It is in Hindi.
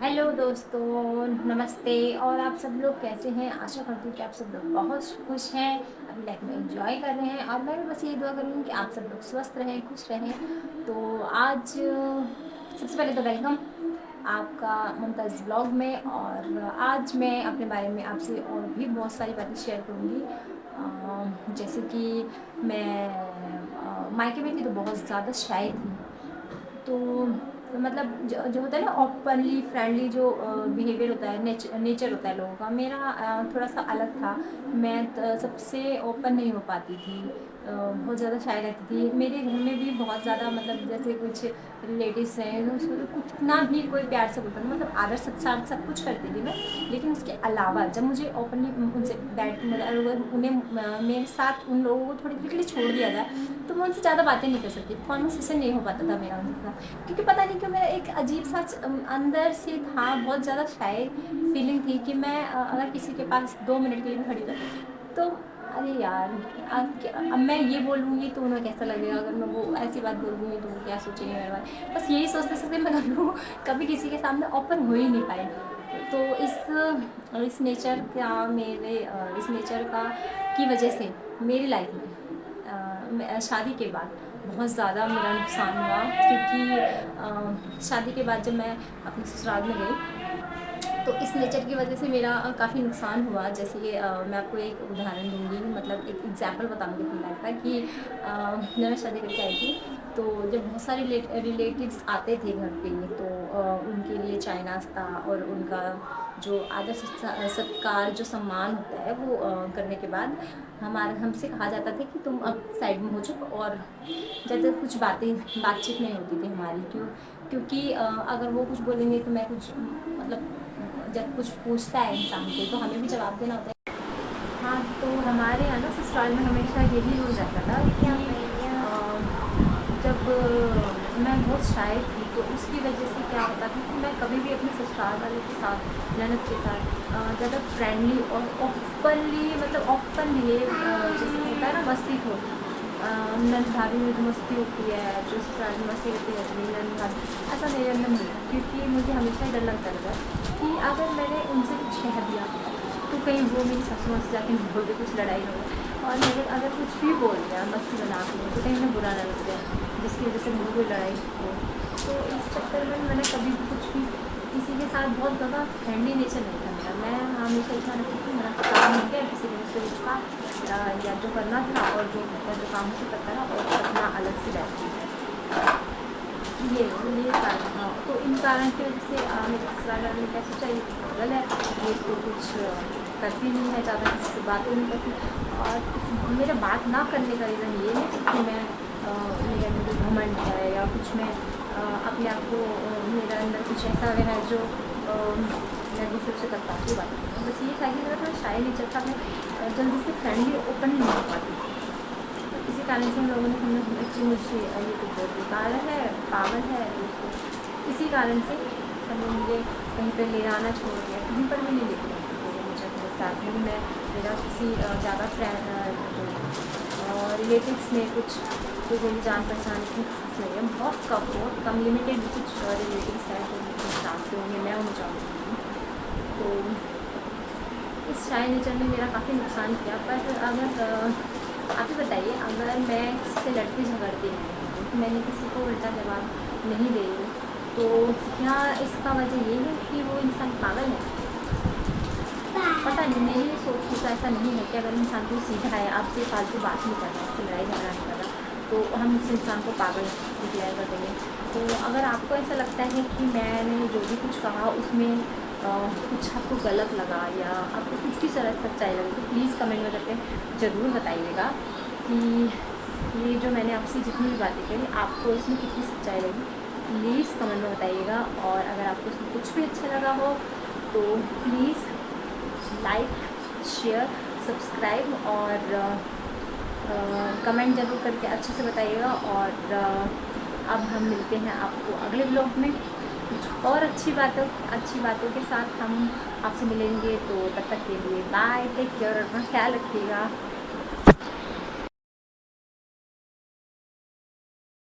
हेलो दोस्तों, नमस्ते। और आप सब लोग कैसे हैं? आशा करती हूँ कि आप सब लोग बहुत खुश हैं, अपनी लाइफ में एंजॉय कर रहे हैं। और मैं भी बस ये दुआ करूँगी कि आप सब लोग स्वस्थ रहें, खुश रहें। तो आज सबसे पहले तो वेलकम आपका मुमताज़ ब्लॉग में। और आज मैं अपने बारे में आपसे और भी बहुत सारी बातें शेयर करूँगी। जैसे कि मैं मायके में थी तो बहुत ज़्यादा शाय थी। तो मतलब जो होता है ना, ओपनली फ्रेंडली जो बिहेवियर होता है, नेचर होता है लोगों का, मेरा थोड़ा सा अलग था। मैं सबसे ओपन नहीं हो पाती थी, बहुत ज़्यादा शाय रहती थी। मेरे घर में भी बहुत ज़्यादा, मतलब जैसे कुछ रिलेटिव्स हैं तो कुछ ना भी कोई प्यार से बोलता था, मतलब आदर सत्कार सब कुछ करती थी मैं। लेकिन उसके अलावा जब मुझे ओपनली उनसे बैठ, मतलब उन्हें मेरे साथ उन लोगों को थोड़ी देर के लिए छोड़ दिया जाए तो मैं उनसे ज़्यादा बातें नहीं कर सकती, कॉन्वर्सेशन नहीं हो पाता था मेरा उनके साथ। क्योंकि पता नहीं क्यों मेरा एक अजीब सा अंदर से था, बहुत ज़्यादा शाय फीलिंग थी कि मैं अगर किसी के पास 2 मिनट के लिए भी खड़ी हूँ तो अरे यार, अब मैं ये बोलूँगी तो उन्हें कैसा लगेगा, अगर मैं वो ऐसी बात बोलूँगी तो वो क्या सोचेंगे मेरे बारे में। बस यही सोचते सोचते मैं कभी किसी के सामने ओपन हो ही नहीं पाई। तो इस नेचर का मेरे इस नेचर का की वजह से मेरी लाइफ में शादी के बाद बहुत ज़्यादा मेरा नुकसान हुआ। क्योंकि शादी के बाद जब मैं अपने ससुराल में गई तो इस नेचर की वजह से मेरा काफ़ी नुकसान हुआ। जैसे कि मैं आपको एक उदाहरण दूंगी, मतलब एक एग्जांपल बताऊंगी अपनी लाइफ का कि जब मैं शादी करके आई थी तो जब बहुत सारे रिलेटिव्स आते थे घर पे तो उनके लिए चाय नाश्ता और उनका जो आदर सत्कार जो सम्मान होता है वो करने के बाद हमसे कहा जाता था कि तुम अब साइड में हो जाओ। और ज़्यादा कुछ बातचीत नहीं होती थी हमारी। क्योंकि अगर वो कुछ बोलेंगे तो मैं कुछ, मतलब जब कुछ पूछता है इंसान को तो हमें भी जवाब देना होता है। हाँ, तो हमारे यहाँ ना ससुराल में हमेशा यही रूल रहता था कि जब मैं बहुत शाय थी तो उसकी वजह से क्या होता था कि मैं कभी भी अपने ससुराल वाले के साथ, ननद के साथ ज़्यादा फ्रेंडली और ओपनली, मतलब ओपन बिहेव, जैसे होता है ना मस्ती हो, नंद भाभी में जो मस्ती होती है, जो ससुराल में मस्ती होती है, नंद भाभी, ऐसा मेरे अंदर नहीं है। क्योंकि मुझे हमेशा ही डर लगता था कि अगर मैंने उनसे कुछ कह दिया तो कहीं वो मेरी सासू माँ से जाके बोल दे, कुछ लड़ाई हो। और मेरे अगर कुछ भी बोल दिया मस्ती मजाक में तो कहीं मैं बुरा ना लग जाए, जिसकी वजह से मुझे कोई लड़ाई हो। तो इस चक्कर में मैंने कभी भी कुछ भी किसी के साथ बहुत ज़्यादा फ्रेंडली नेचर नहीं था मेरा। मैं हमेशा इतना रखती थी, मेरा काम हो गया, किसी ने मुझसे कुछ कहा या जो करना था और जो काम से करता था और अपना अलग से बैठती थी। ये कारण था। तो इन कारण की वजह से मेरे ससुराल वालों ने क्या सोचा, ये पागल है, ये तो कुछ करती नहीं है, ज़्यादा किसी से बातें नहीं करती। और मेरा बात ना करने का रीज़न ये है कि मैं मेरे अंदर घमंड है या कुछ, मैं अपने आप को मेरे अंदर कुछ ऐसा है जो मैं दूसरे से कर पाती हूँ बात। बस ये था कि मेरा थोड़ा शाय नेचर था, मैं जल्दी से फ्रेंडली ओपन नहीं हो पाती। इसी कारण से हम लोगों ने हमने सोचा कि मुझे ये तो बहुत बेकार है, पागल है उसको। इसी कारण से हमने मुझे कहीं पर ले जाना छोड़ दिया, कहीं पर भी नहीं लेके गए तो मुझे अपने साथ में। मैं मेरा किसी ज़्यादा फ्रेंड और रिलेटिव्स में कुछ तो मेरी जान पहचान इतनी खास नहीं है, बहुत कम लिमिटेड कुछ रिलेटिव्स हैं जो मुझे जानते होंगे, मैं उन्हें जानती हूँ। तो इस शाय नेचर ने मेरा काफ़ी नुकसान किया। पर अगर आप ही बताइए, अगर मैं किसी से लड़ती झगड़ती नहीं हूँ, मैंने किसी को उल्टा जवाब नहीं दे रही तो क्या इसका वजह ये है कि वो इंसान पागल है? पता नहीं, मेरी सोच तो ऐसा नहीं है कि अगर इंसान को सीखा है आपसे फालतू बात नहीं करना, आपसे लड़ाई झगड़ा नहीं करना, तो हम उस इंसान को पागल डिक्लेयर कर देंगे। तो अगर आपको ऐसा लगता है कि मैंने जो भी कुछ कहा उसमें कुछ आपको गलत लगा या आपको कुछ भी सरस सच्चाई लगी तो प्लीज़ कमेंट में करके ज़रूर बताइएगा कि ये जो मैंने आपसे जितनी भी बातें करी आपको इसमें कितनी सच्चाई लगी। प्लीज़ कमेंट में बताइएगा। और अगर आपको इसमें कुछ भी अच्छा लगा हो तो प्लीज़ लाइक, शेयर, सब्सक्राइब और कमेंट ज़रूर करके अच्छे से बताइएगा। और अब हम मिलते हैं आपको अगले ब्लॉग में कुछ और अच्छी बातों के साथ हम आपसे मिलेंगे। तो तब तक के लिए बाय, टेक केयर और अपना ख्याल रखिएगा।